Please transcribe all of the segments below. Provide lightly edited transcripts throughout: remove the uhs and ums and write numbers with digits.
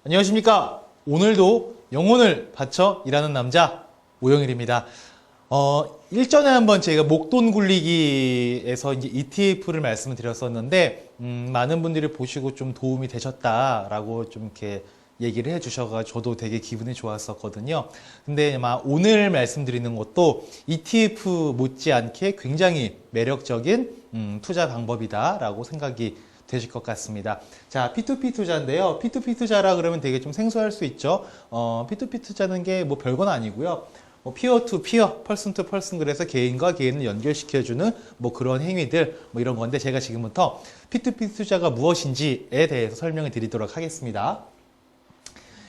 안녕하십니까. 오늘도 영혼을 바쳐 일하는 남자 오영일입니다. 일전에 한번 제가 목돈 굴리기에서 이제 ETF를 말씀을 드렸었는데 많은 분들이 보시고 좀 도움이 되셨다라고 좀 이렇게 얘기를 해주셔가지고 저도 되게 기분이 좋았었거든요. 근데 아마 오늘 말씀드리는 것도 ETF 못지않게 굉장히 매력적인 투자 방법이다라고 생각이 되실 것 같습니다. 자, P2P 투자인데요. P2P 투자라 그러면 되게 좀 생소할 수 있죠. P2P 투자는 게 뭐 별건 아니고요. 피어 투 피어, 펄슨 투 펄슨, 그래서 개인과 개인을 연결시켜주는 뭐 그런 행위들, 뭐 이런 건데 제가 지금부터 P2P 투자가 무엇인지에 대해서 설명을 드리도록 하겠습니다.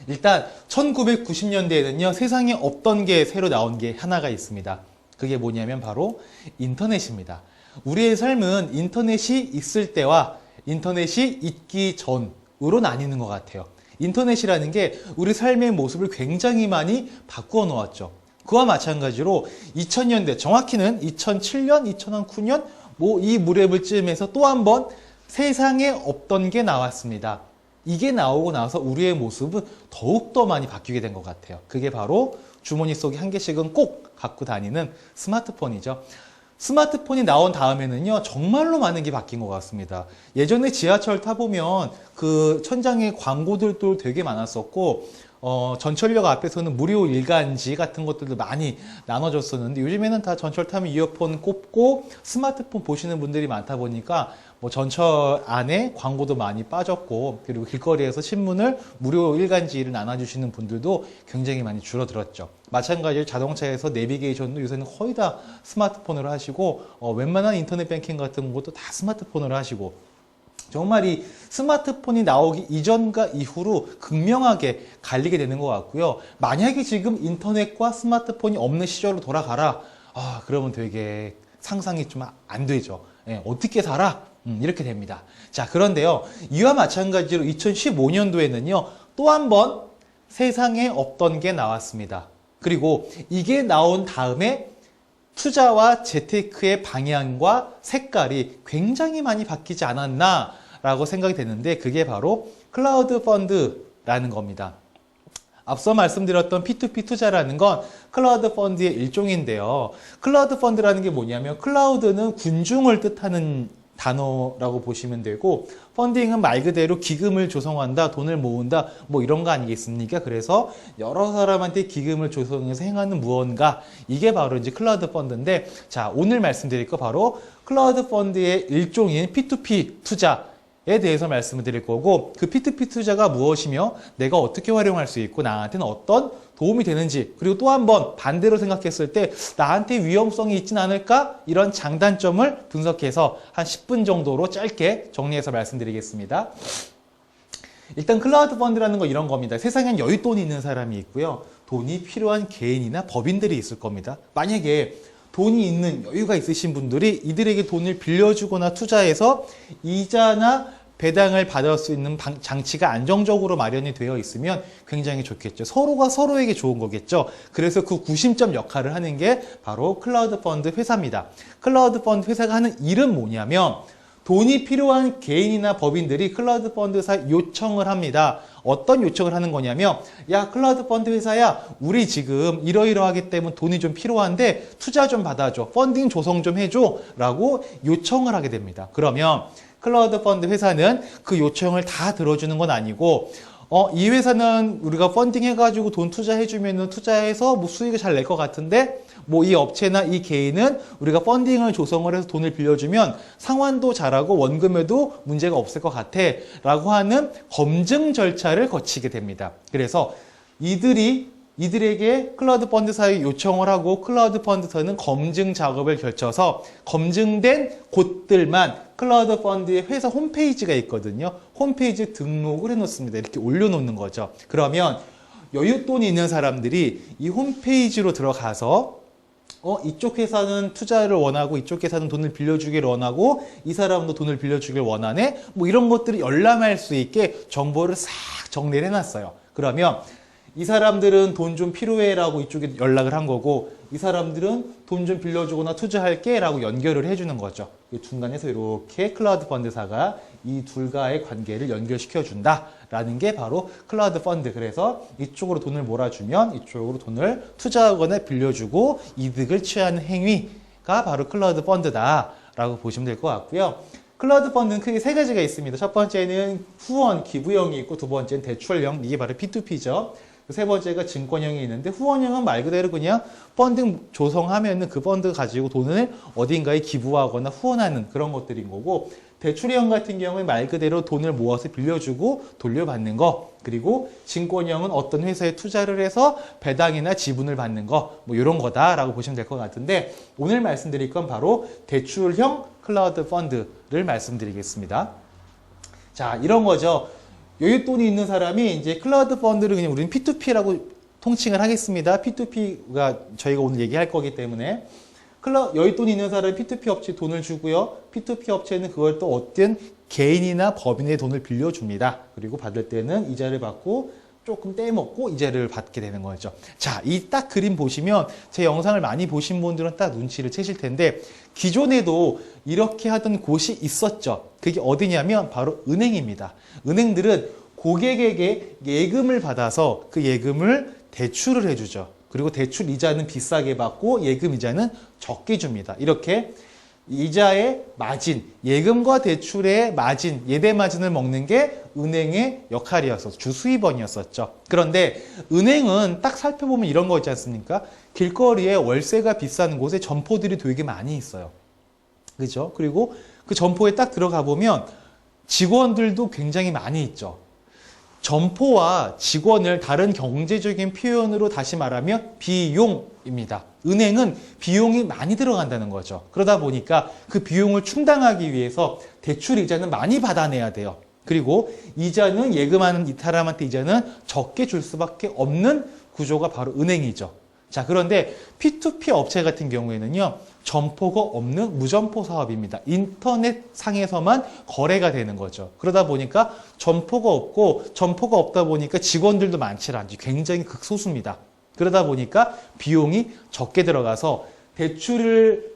일단 1990년대에는요, 세상에 없던 게 새로 나온 게 하나가 있습니다. 그게 뭐냐면 바로 인터넷입니다. 우리의 삶은 인터넷이 있을 때와 인터넷이 있기 전으로 나뉘는 것 같아요. 인터넷이라는 게 우리 삶의 모습을 굉장히 많이 바꾸어 놓았죠. 그와 마찬가지로 2000년대, 정확히는 2007년, 2009년 뭐 이 무렵쯤에서 또 한 번 세상에 없던 게 나왔습니다. 이게 나오고 나서 우리의 모습은 더욱더 많이 바뀌게 된 것 같아요. 그게 바로 주머니 속에 한 개씩은 꼭 갖고 다니는 스마트폰이죠. 스마트폰이 나온 다음에는요, 정말로 많은 게 바뀐 것 같습니다. 예전에 지하철 타보면 그 천장에 광고들도 되게 많았었고, 전철역 앞에서는 무료 일간지 같은 것들도 많이 나눠줬었는데, 요즘에는 다 전철 타면 이어폰 꽂고 스마트폰 보시는 분들이 많다 보니까 뭐 전철 안에 광고도 많이 빠졌고, 그리고 길거리에서 신문을 무료 일간지를 나눠주시는 분들도 굉장히 많이 줄어들었죠. 마찬가지로 자동차에서 내비게이션도 요새는 거의 다 스마트폰으로 하시고, 웬만한 인터넷 뱅킹 같은 것도 다 스마트폰으로 하시고, 정말 이 스마트폰이 나오기 이전과 이후로 극명하게 갈리게 되는 것 같고요. 만약에 지금 인터넷과 스마트폰이 없는 시절로 돌아가라, 그러면 되게 상상이 좀 안 되죠. 어떻게 살아? 이렇게 됩니다. 자, 그런데요, 이와 마찬가지로 2015년도에는요, 또 한 번 세상에 없던 게 나왔습니다. 그리고 이게 나온 다음에 투자와 재테크의 방향과 색깔이 굉장히 많이 바뀌지 않았나 라고 생각이 되는데, 그게 바로 클라우드 펀드라는 겁니다. 앞서 말씀드렸던 P2P 투자라는 건 클라우드 펀드의 일종인데요. 클라우드 펀드라는 게 뭐냐면, 클라우드는 군중을 뜻하는 단어라고 보시면 되고, 펀딩은 말 그대로 기금을 조성한다, 돈을 모은다, 뭐 이런 거 아니겠습니까? 그래서 여러 사람한테 기금을 조성해서 행하는 무언가, 이게 바로 이제 클라우드 펀드인데, 자, 오늘 말씀드릴 거 바로 클라우드 펀드의 일종인 P2P 투자에 대해서 말씀을 드릴 거고, 그 P2P 투자가 무엇이며 내가 어떻게 활용할 수 있고 나한테는 어떤 도움이 되는지, 그리고 또 한 번 반대로 생각했을 때 나한테 위험성이 있진 않을까? 이런 장단점을 분석해서 한 10분 정도로 짧게 정리해서 말씀드리겠습니다. 일단 클라우드 펀드라는 거 이런 겁니다. 세상엔 여윳돈이 있는 사람이 있고요, 돈이 필요한 개인이나 법인들이 있을 겁니다. 만약에 돈이 있는 여유가 있으신 분들이 이들에게 돈을 빌려주거나 투자해서 이자나 배당을 받을 수 있는 장치가 안정적으로 마련이 되어 있으면 굉장히 좋겠죠. 서로가 서로에게 좋은 거겠죠. 그래서 그 구심점 역할을 하는 게 바로 클라우드 펀드 회사입니다. 클라우드 펀드 회사가 하는 일은 뭐냐면, 돈이 필요한 개인이나 법인들이 클라우드 펀드사에 요청을 합니다. 어떤 요청을 하는 거냐면, 야, 클라우드 펀드 회사야, 우리 지금 이러이러하기 때문에 돈이 좀 필요한데 투자 좀 받아줘, 펀딩 조성 좀 해줘 라고 요청을 하게 됩니다. 그러면 클라우드 펀드 회사는 그 요청을 다 들어주는 건 아니고, 이 회사는 우리가 펀딩 해가지고 돈 투자해주면 투자해서 뭐 수익을 잘 낼 것 같은데, 뭐 이 업체나 이 개인은 우리가 펀딩을 조성을 해서 돈을 빌려주면 상환도 잘하고 원금에도 문제가 없을 것 같아 라고 하는 검증 절차를 거치게 됩니다. 그래서 이들에게 클라우드 펀드사에 요청을 하고, 클라우드 펀드사는 검증 작업을 거쳐서 검증된 곳들만 클라우드 펀드의 회사 홈페이지가 있거든요. 홈페이지 등록을 해놓습니다. 이렇게 올려놓는 거죠. 그러면 여윳돈이 있는 사람들이 이 홈페이지로 들어가서 이쪽 회사는 투자를 원하고 이쪽 회사는 돈을 빌려주길 원하고 이 사람도 돈을 빌려주길 원하네, 뭐 이런 것들을 열람할 수 있게 정보를 싹 정리를 해놨어요. 그러면 이 사람들은 돈 좀 필요해 라고 이쪽에 연락을 한 거고, 이 사람들은 돈 좀 빌려주거나 투자할게 라고 연결을 해주는 거죠. 중간에서 이렇게 클라우드 펀드사가 이 둘과의 관계를 연결시켜 준다라는 게 바로 클라우드 펀드. 그래서 이쪽으로 돈을 몰아주면 이쪽으로 돈을 투자하거나 빌려주고 이득을 취하는 행위가 바로 클라우드 펀드다라고 보시면 될 것 같고요. 클라우드 펀드는 크게 세 가지가 있습니다. 첫 번째는 후원, 기부형이 있고 두 번째는 대출형, 이게 바로 P2P죠. 세 번째가 증권형이 있는데 후원형은 말 그대로 그냥 펀드 조성하면은 그 펀드 가지고 돈을 어딘가에 기부하거나 후원하는 그런 것들인 거고, 대출형 같은 경우에 말 그대로 돈을 모아서 빌려주고 돌려받는 거, 그리고 증권형은 어떤 회사에 투자를 해서 배당이나 지분을 받는 거, 뭐 이런 거다라고 보시면 될 것 같은데, 오늘 말씀드릴 건 바로 대출형 클라우드 펀드를 말씀드리겠습니다. 자, 이런 거죠. 여윳돈이 있는 사람이 이제 클라우드 펀드를 그냥 우리는 P2P라고 통칭을 하겠습니다. P2P가 저희가 오늘 얘기할 거기 때문에 여윳돈이 있는 사람은 P2P 업체에 돈을 주고요. P2P 업체는 그걸 또 어떤 개인이나 법인의 돈을 빌려줍니다. 그리고 받을 때는 이자를 받고 조금 떼먹고 이자를 받게 되는 거죠. 자, 이 딱 그림 보시면 제 영상을 많이 보신 분들은 딱 눈치를 채실 텐데, 기존에도 이렇게 하던 곳이 있었죠. 그게 어디냐면 바로 은행입니다. 은행들은 고객에게 예금을 받아서 그 예금을 대출을 해주죠. 그리고 대출 이자는 비싸게 받고 예금 이자는 적게 줍니다. 이렇게 이자의 마진, 예금과 대출의 마진, 예대 마진을 먹는 게 은행의 역할이었었죠. 주수입원이었었죠. 그런데 은행은 딱 살펴보면 이런 거 있지 않습니까? 길거리에 월세가 비싼 곳에 점포들이 되게 많이 있어요. 그죠? 그리고 그 점포에 딱 들어가 보면 직원들도 굉장히 많이 있죠. 점포와 직원을 다른 경제적인 표현으로 다시 말하면 비용입니다. 은행은 비용이 많이 들어간다는 거죠. 그러다 보니까 그 비용을 충당하기 위해서 대출 이자는 많이 받아내야 돼요. 그리고 이자는 예금하는 이 사람한테 이자는 적게 줄 수밖에 없는 구조가 바로 은행이죠. 자, 그런데 P2P 업체 같은 경우에는요, 점포가 없는 무점포 사업입니다. 인터넷 상에서만 거래가 되는 거죠. 그러다 보니까 점포가 없다 보니까 직원들도 많지 않지, 굉장히 극소수입니다. 그러다 보니까 비용이 적게 들어가서 대출을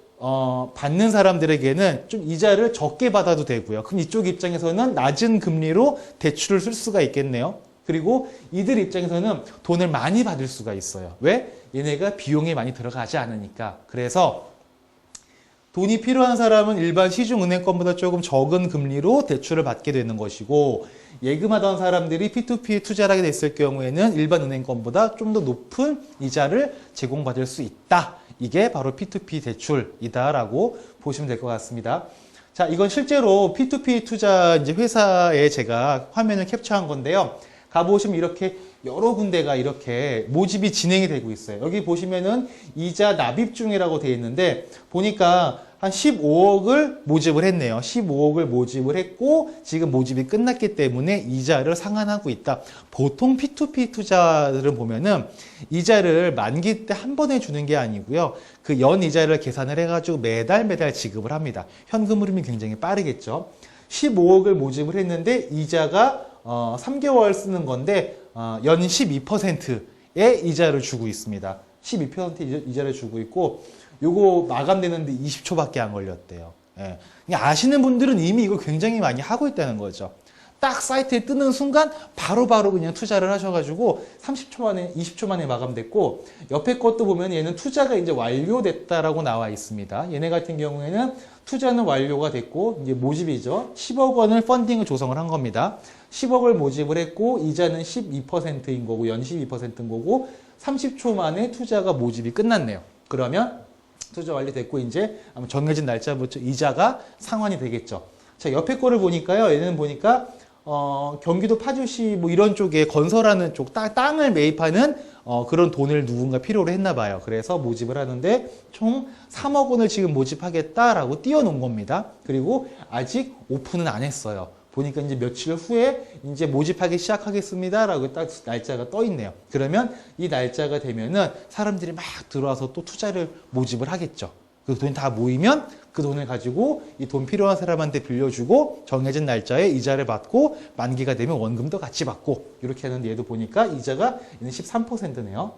받는 사람들에게는 좀 이자를 적게 받아도 되고요. 그럼 이쪽 입장에서는 낮은 금리로 대출을 쓸 수가 있겠네요. 그리고 이들 입장에서는 돈을 많이 받을 수가 있어요. 왜? 얘네가 비용이 많이 들어가지 않으니까. 그래서 돈이 필요한 사람은 일반 시중은행권보다 조금 적은 금리로 대출을 받게 되는 것이고, 예금하던 사람들이 P2P 투자를 하게 됐을 경우에는 일반 은행권보다 좀 더 높은 이자를 제공받을 수 있다. 이게 바로 P2P 대출이다라고 보시면 될 것 같습니다. 자, 이건 실제로 P2P 투자 이제 회사에 제가 화면을 캡처한 건데요. 가보시면 이렇게 여러 군데가 이렇게 모집이 진행이 되고 있어요. 여기 보시면은 이자 납입 중이라고 되어 있는데, 보니까 한 15억을 모집을 했네요. 15억을 모집을 했고 지금 모집이 끝났기 때문에 이자를 상환하고 있다. 보통 P2P 투자들은 보면은 이자를 만기 때 한 번에 주는 게 아니고요. 그 연 이자를 계산을 해가지고 매달 지급을 합니다. 현금 흐름이 굉장히 빠르겠죠. 15억을 모집을 했는데 이자가 3개월 쓰는 건데 연 12%의 이자를 주고 있습니다. 12% 이자를 주고 있고, 요거 마감되는데 20초밖에 안 걸렸대요. 예. 아시는 분들은 이미 이거 굉장히 많이 하고 있다는 거죠. 딱 사이트에 뜨는 순간 바로바로 그냥 투자를 하셔가지고 30초 만에, 20초 만에 마감됐고, 옆에 것도 보면 얘는 투자가 이제 완료됐다라고 나와 있습니다. 얘네 같은 경우에는 투자는 완료가 됐고, 이제 모집이죠. 10억 원을 펀딩을 조성을 한 겁니다. 10억을 모집을 했고, 이자는 12%인 거고, 연 12%인 거고, 30초 만에 투자가 모집이 끝났네요. 그러면 투자 완료됐고, 이제 정해진 날짜부터 이자가 상환이 되겠죠. 자, 옆에 거를 보니까요. 얘는 보니까 경기도 파주시 뭐 이런 쪽에 건설하는 쪽 땅을 매입하는 그런 돈을 누군가 필요로 했나 봐요. 그래서 모집을 하는데 총 3억 원을 지금 모집하겠다라고 띄워놓은 겁니다. 그리고 아직 오픈은 안 했어요. 보니까 이제 며칠 후에 이제 모집하기 시작하겠습니다라고 딱 날짜가 떠 있네요. 그러면 이 날짜가 되면은 사람들이 막 들어와서 또 투자를 모집을 하겠죠. 그 돈이 다 모이면 그 돈을 가지고 이 돈 필요한 사람한테 빌려주고 정해진 날짜에 이자를 받고 만기가 되면 원금도 같이 받고 이렇게 하는데, 얘도 보니까 이자가 13%네요.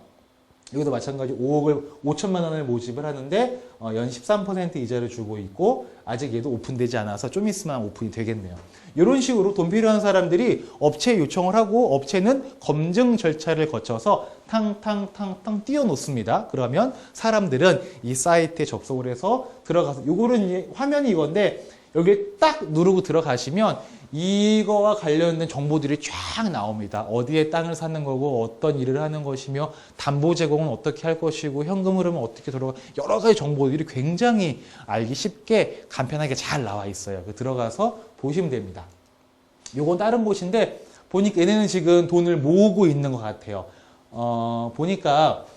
여기도 마찬가지 5억 5천만 원을 모집을 하는데 연 13% 이자를 주고 있고 아직 얘도 오픈되지 않아서 좀 있으면 오픈이 되겠네요. 이런 식으로 돈 필요한 사람들이 업체에 요청을 하고 업체는 검증 절차를 거쳐서 탕탕탕탕 띄워놓습니다. 그러면 사람들은 이 사이트에 접속을 해서 들어가서 요거는 이제 화면이 이건데 여기에 딱 누르고 들어가시면 이거와 관련된 정보들이 쫙 나옵니다. 어디에 땅을 사는 거고 어떤 일을 하는 것이며 담보 제공은 어떻게 할 것이고 현금 흐름은 어떻게 돌아가 여러 가지 정보들이 굉장히 알기 쉽게 간편하게 잘 나와 있어요. 들어가서 보시면 됩니다. 요건 다른 곳인데 보니까 얘네는 지금 돈을 모으고 있는 것 같아요. 보니까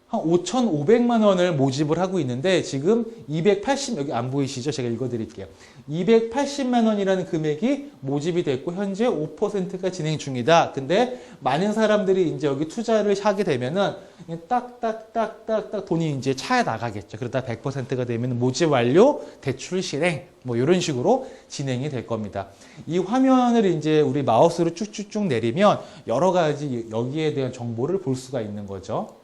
한 5,500만 원을 모집을 하고 있는데 지금 280, 여기 안 보이시죠? 제가 읽어드릴게요. 280만 원이라는 금액이 모집이 됐고 현재 5%가 진행 중이다. 근데 많은 사람들이 이제 여기 투자를 하게 되면은 딱딱딱딱딱 돈이 이제 차에 나가겠죠. 그러다 100%가 되면 모집 완료, 대출 실행 뭐 이런 식으로 진행이 될 겁니다. 이 화면을 이제 우리 마우스로 쭉쭉쭉 내리면 여러 가지 여기에 대한 정보를 볼 수가 있는 거죠.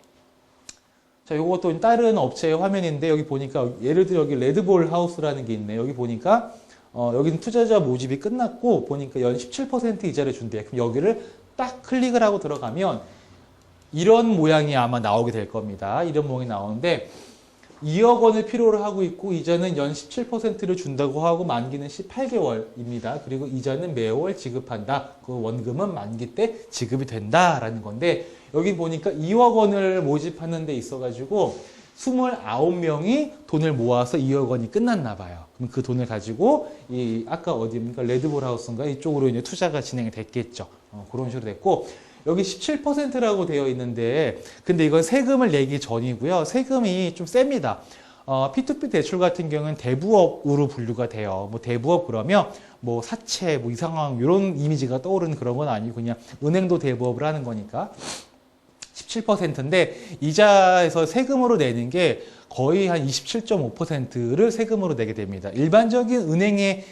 자, 요것도 다른 업체의 화면인데 여기 보니까 예를 들어 여기 레드볼 하우스라는 게 있네요. 여기 보니까 여기는 투자자 모집이 끝났고 보니까 연 17% 이자를 준대요. 그럼 여기를 딱 클릭을 하고 들어가면 이런 모양이 아마 나오게 될 겁니다. 이런 모양이 나오는데 2억 원을 필요로 하고 있고 이자는 연 17%를 준다고 하고 만기는 18개월입니다. 그리고 이자는 매월 지급한다. 그 원금은 만기 때 지급이 된다라는 건데 여기 보니까 2억 원을 모집하는 데 있어가지고 29명이 돈을 모아서 2억 원이 끝났나 봐요. 그럼 그 돈을 가지고 이 아까 어디입니까? 레드볼 하우스인가 이쪽으로 이제 투자가 진행이 됐겠죠. 그런 식으로 됐고 여기 17%라고 되어 있는데 근데 이건 세금을 내기 전이고요. 세금이 좀 셉니다. P2P 대출 같은 경우는 대부업으로 분류가 돼요. 뭐 대부업 그러면 뭐 사채, 뭐 이상한 이런 이미지가 떠오르는 그런 건 아니고 그냥 은행도 대부업을 하는 거니까 17%인데 이자에서 세금으로 내는 게 거의 한 27.5%를 세금으로 내게 됩니다. 일반적인 은행의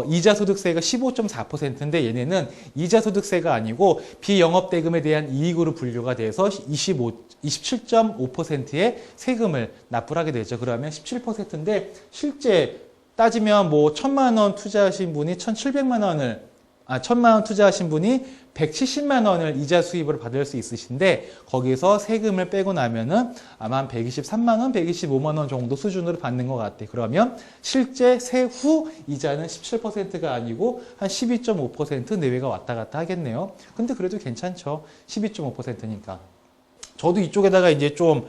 이자 소득세가 15.4%인데 얘네는 이자 소득세가 아니고 비영업대금에 대한 이익으로 분류가 돼서 27.5%의 세금을 납부를 하게 되죠. 그러면 17%인데 실제 따지면 뭐 1,000만 원 투자하신 분이 1,700만 원을 1,000만 원 투자하신 분이 170만 원을 이자 수입을 받을 수 있으신데 거기서 세금을 빼고 나면은 아마 한 123만 원, 125만 원 정도 수준으로 받는 것 같아요. 그러면 실제 세후 이자는 17%가 아니고 한 12.5% 내외가 왔다 갔다 하겠네요. 근데 그래도 괜찮죠. 12.5%니까. 저도 이쪽에다가 이제 좀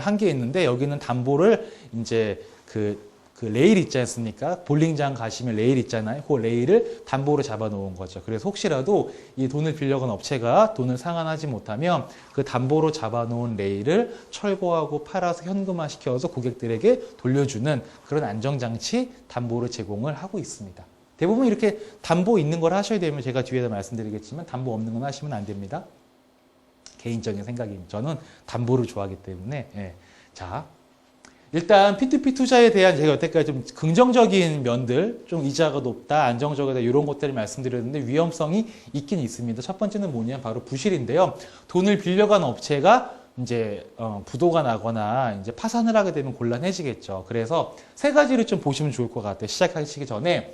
한게 있는데 여기는 담보를 이제 그 레일 있지 않습니까? 볼링장 가시면 레일 있잖아요. 그 레일을 담보로 잡아놓은 거죠. 그래서 혹시라도 이 돈을 빌려간 업체가 돈을 상환하지 못하면 그 담보로 잡아놓은 레일을 철거하고 팔아서 현금화시켜서 고객들에게 돌려주는 그런 안정장치 담보를 제공을 하고 있습니다. 대부분 이렇게 담보 있는 걸 하셔야 되면 제가 뒤에다 말씀드리겠지만 담보 없는 건 하시면 안 됩니다. 개인적인 생각입니다. 저는 담보를 좋아하기 때문에. 자. 일단 P2P 투자에 대한 제가 여태까지 좀 긍정적인 면들, 좀 이자가 높다, 안정적이다 이런 것들을 말씀드렸는데 위험성이 있긴 있습니다. 첫 번째는 뭐냐, 바로 부실인데요. 돈을 빌려간 업체가 이제 부도가 나거나 이제 파산을 하게 되면 곤란해지겠죠. 그래서 세 가지를 좀 보시면 좋을 것 같아요. 시작하시기 전에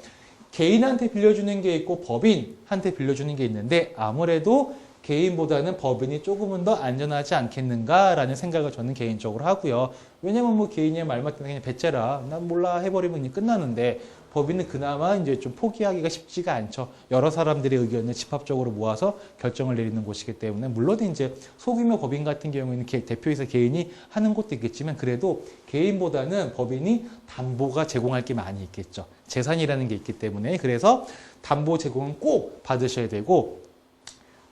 개인한테 빌려주는 게 있고 법인한테 빌려주는 게 있는데 아무래도 개인보다는 법인이 조금은 더 안전하지 않겠는가라는 생각을 저는 개인적으로 하고요. 왜냐면 뭐 개인이 말 맞다는 그냥 배째라 난 몰라 해버리면 끝나는데 법인은 그나마 이제 좀 포기하기가 쉽지가 않죠. 여러 사람들의 의견을 집합적으로 모아서 결정을 내리는 곳이기 때문에 물론 이제 소규모 법인 같은 경우에는 대표이사 개인이 하는 것도 있겠지만 그래도 개인보다는 법인이 담보가 제공할 게 많이 있겠죠. 재산이라는 게 있기 때문에 그래서 담보 제공은 꼭 받으셔야 되고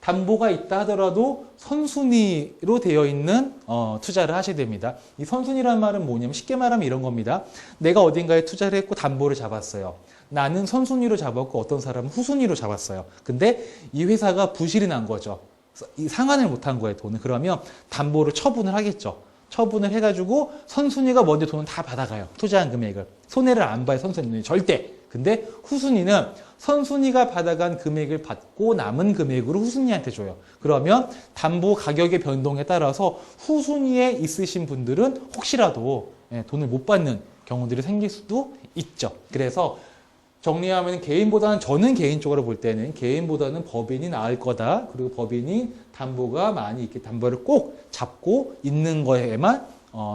담보가 있다 하더라도 선순위로 되어 있는 투자를 하셔야 됩니다. 이 선순위란 말은 뭐냐면 쉽게 말하면 이런 겁니다. 내가 어딘가에 투자를 했고 담보를 잡았어요. 나는 선순위로 잡았고 어떤 사람은 후순위로 잡았어요. 근데 이 회사가 부실이 난 거죠. 상환을 못한 거예요, 돈을. 그러면 담보를 처분을 하겠죠. 처분을 해가지고 선순위가 먼저 돈을 다 받아가요. 투자한 금액을. 손해를 안 봐요, 선순위는. 절대. 근데 후순위는 선순위가 받아간 금액을 받고 남은 금액으로 후순위한테 줘요. 그러면 담보 가격의 변동에 따라서 후순위에 있으신 분들은 혹시라도 돈을 못 받는 경우들이 생길 수도 있죠. 그래서 정리하면 저는 개인적으로 볼 때는 개인보다는 법인이 나을 거다. 그리고 법인이 담보가 많이 이렇게 담보를 꼭 잡고 있는 거에만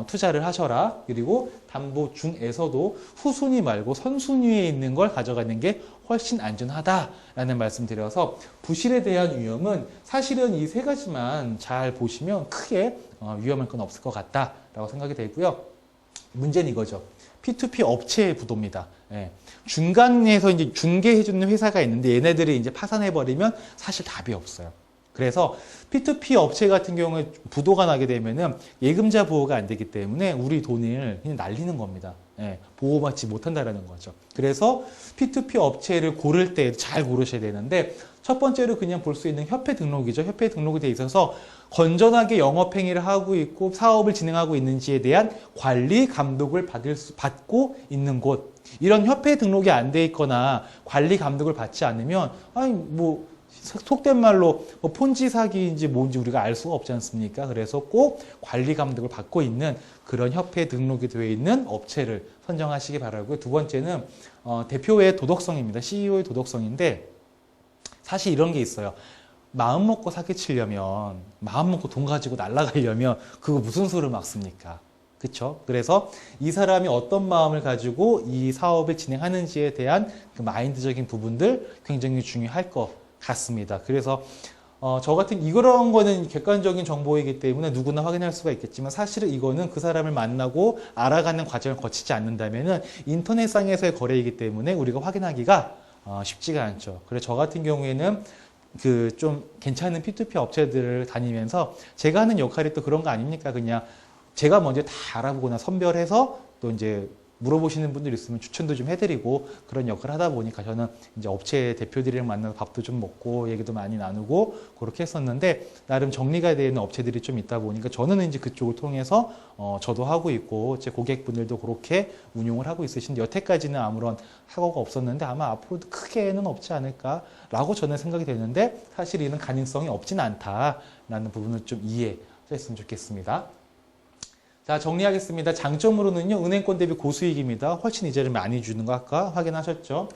투자를 하셔라. 그리고 담보 중에서도 후순위 말고 선순위에 있는 걸 가져가는 게 훨씬 안전하다라는 말씀 드려서 부실에 대한 위험은 사실은 이 세 가지만 잘 보시면 크게 위험할 건 없을 것 같다라고 생각이 되고요. 문제는 이거죠. P2P 업체의 부도입니다. 예. 중간에서 이제 중개해주는 회사가 있는데 얘네들이 이제 파산해버리면 사실 답이 없어요. 그래서 P2P 업체 같은 경우에 부도가 나게 되면은 예금자 보호가 안 되기 때문에 우리 돈을 그냥 날리는 겁니다. 예, 보호받지 못한다라는 거죠. 그래서 P2P 업체를 고를 때 잘 고르셔야 되는데 첫 번째로 그냥 볼 수 있는 협회 등록이죠. 협회 등록이 돼 있어서 건전하게 영업행위를 하고 있고 사업을 진행하고 있는지에 대한 관리 감독을 받고 있는 곳. 이런 협회 등록이 안 돼 있거나 관리 감독을 받지 않으면 속된 말로 폰지 사기인지 뭔지 우리가 알 수가 없지 않습니까? 그래서 꼭 관리 감독을 받고 있는 그런 협회에 등록이 되어 있는 업체를 선정하시기 바라고요. 두 번째는 대표의 도덕성입니다. CEO의 도덕성인데 사실 이런 게 있어요. 마음 먹고 사기치려면 마음 먹고 돈 가지고 날아가려면 그거 무슨 수를 막습니까? 그렇죠? 그래서 이 사람이 어떤 마음을 가지고 이 사업을 진행하는지에 대한 그 마인드적인 부분들 굉장히 중요할 것 같습니다. 그래서 저 같은 이런 거는 객관적인 정보이기 때문에 누구나 확인할 수가 있겠지만 사실은 이거는 그 사람을 만나고 알아가는 과정을 거치지 않는다면은 인터넷상에서의 거래이기 때문에 우리가 확인하기가 쉽지가 않죠. 그래서 저 같은 경우에는 그 좀 괜찮은 P2P 업체들을 다니면서 제가 하는 역할이 또 그런 거 아닙니까? 그냥 제가 먼저 다 알아보거나 선별해서 또 이제 물어보시는 분들 있으면 추천도 좀 해드리고 그런 역할을 하다 보니까 저는 이제 업체 대표들이랑 만나서 밥도 좀 먹고 얘기도 많이 나누고 그렇게 했었는데 나름 정리가 되는 업체들이 좀 있다 보니까 저는 이제 그쪽을 통해서 저도 하고 있고 제 고객분들도 그렇게 운용을 하고 있으신데 여태까지는 아무런 사고가 없었는데 아마 앞으로도 크게는 없지 않을까라고 저는 생각이 되는데 사실 이는 가능성이 없진 않다라는 부분을 좀 이해했으면 좋겠습니다. 자, 정리하겠습니다. 장점으로는요, 은행권 대비 고수익입니다. 훨씬 이자를 많이 주는 거 아까 확인하셨죠?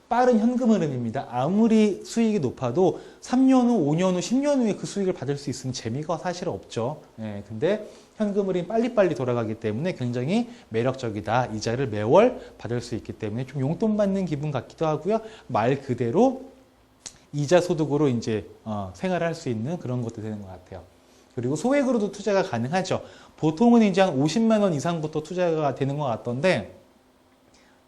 빠른 현금 흐름입니다. 아무리 수익이 높아도 3년 후, 5년 후, 10년 후에 그 수익을 받을 수 있으면 재미가 사실 없죠. 예, 근데 현금 흐름이 빨리빨리 돌아가기 때문에 굉장히 매력적이다. 이자를 매월 받을 수 있기 때문에 좀 용돈 받는 기분 같기도 하고요. 말 그대로 이자 소득으로 이제 생활을 할 수 있는 그런 것도 되는 것 같아요. 그리고 소액으로도 투자가 가능하죠. 보통은 이제 한 50만 원 이상부터 투자가 되는 것 같던데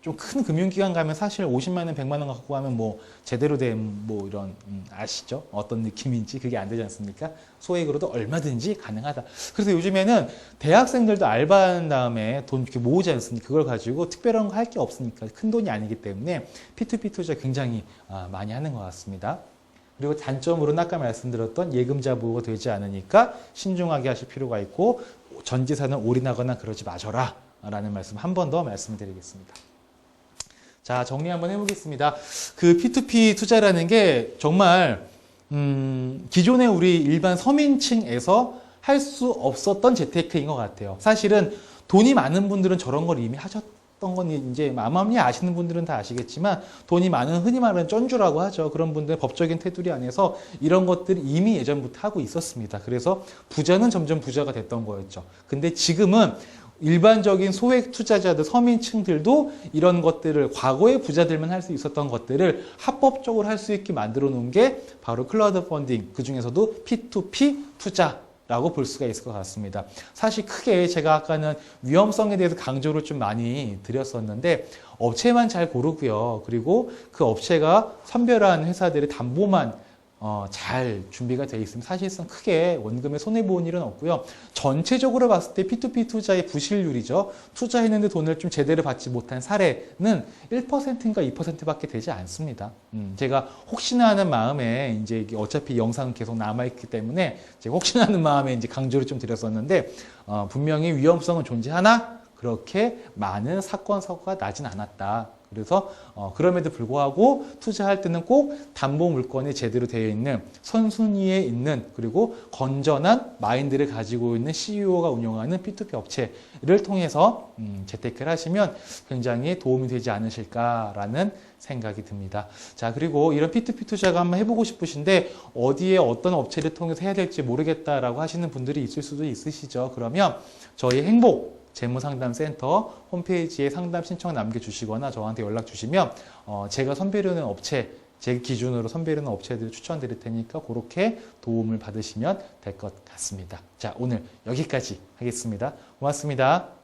좀 큰 금융기관 가면 사실 50만 원, 100만 원 갖고 가면 뭐 제대로 된 뭐 이런 아시죠? 어떤 느낌인지 그게 안 되지 않습니까? 소액으로도 얼마든지 가능하다. 그래서 요즘에는 대학생들도 알바한 다음에 돈 이렇게 모으지 않습니까? 그걸 가지고 특별한 거 할 게 없으니까 큰 돈이 아니기 때문에 P2P 투자 굉장히 많이 하는 것 같습니다. 그리고 단점으로는 아까 말씀드렸던 예금자 보호가 되지 않으니까 신중하게 하실 필요가 있고 전 재산을 올인하거나 그러지 마셔라 라는 말씀 한 번 더 말씀드리겠습니다. 자, 정리 한번 해보겠습니다. 그 P2P 투자라는 게 정말 기존의 우리 일반 서민층에서 할 수 없었던 재테크인 것 같아요. 사실은 돈이 많은 분들은 저런 걸 이미 하셨던 건 이제 마음이 아시는 분들은 다 아시겠지만 돈이 많은 흔히 말하는 쩐주라고 하죠. 그런 분들 법적인 테두리 안에서 이런 것들을 이미 예전부터 하고 있었습니다. 그래서 부자는 점점 부자가 됐던 거였죠. 근데 지금은 일반적인 소액 투자자들, 서민층들도 이런 것들을 과거의 부자들만 할 수 있었던 것들을 합법적으로 할 수 있게 만들어 놓은 게 바로 클라우드 펀딩, 그 중에서도 P2P 투자라고 볼 수가 있을 것 같습니다. 사실 크게 제가 아까는 위험성에 대해서 강조를 좀 많이 드렸었는데 업체만 잘 고르고요. 그리고 그 업체가 선별한 회사들의 담보만 잘 준비가 되어 있으면 사실상 크게 원금에 손해보는 일은 없고요. 전체적으로 봤을 때 P2P 투자의 부실률이죠. 투자했는데 돈을 좀 제대로 받지 못한 사례는 1%인가 2%밖에 되지 않습니다. 제가 혹시나 하는 마음에 이제 어차피 영상은 계속 남아있기 때문에 제가 혹시나 하는 마음에 이제 강조를 좀 드렸었는데 분명히 위험성은 존재하나 그렇게 많은 사건, 사고가 나진 않았다. 그래서 그럼에도 불구하고 투자할 때는 꼭 담보 물건이 제대로 되어 있는 선순위에 있는 그리고 건전한 마인드를 가지고 있는 CEO가 운영하는 P2P 업체를 통해서 재테크를 하시면 굉장히 도움이 되지 않으실까라는 생각이 듭니다. 자, 그리고 이런 P2P 투자가 한번 해보고 싶으신데 어디에 어떤 업체를 통해서 해야 될지 모르겠다라고 하시는 분들이 있을 수도 있으시죠. 그러면 저희 행복 재무상담센터 홈페이지에 상담 신청 남겨주시거나 저한테 연락 주시면 제가 선별하는 업체, 제 기준으로 선별하는 업체들을 추천드릴 테니까 그렇게 도움을 받으시면 될 것 같습니다. 자, 오늘 여기까지 하겠습니다. 고맙습니다.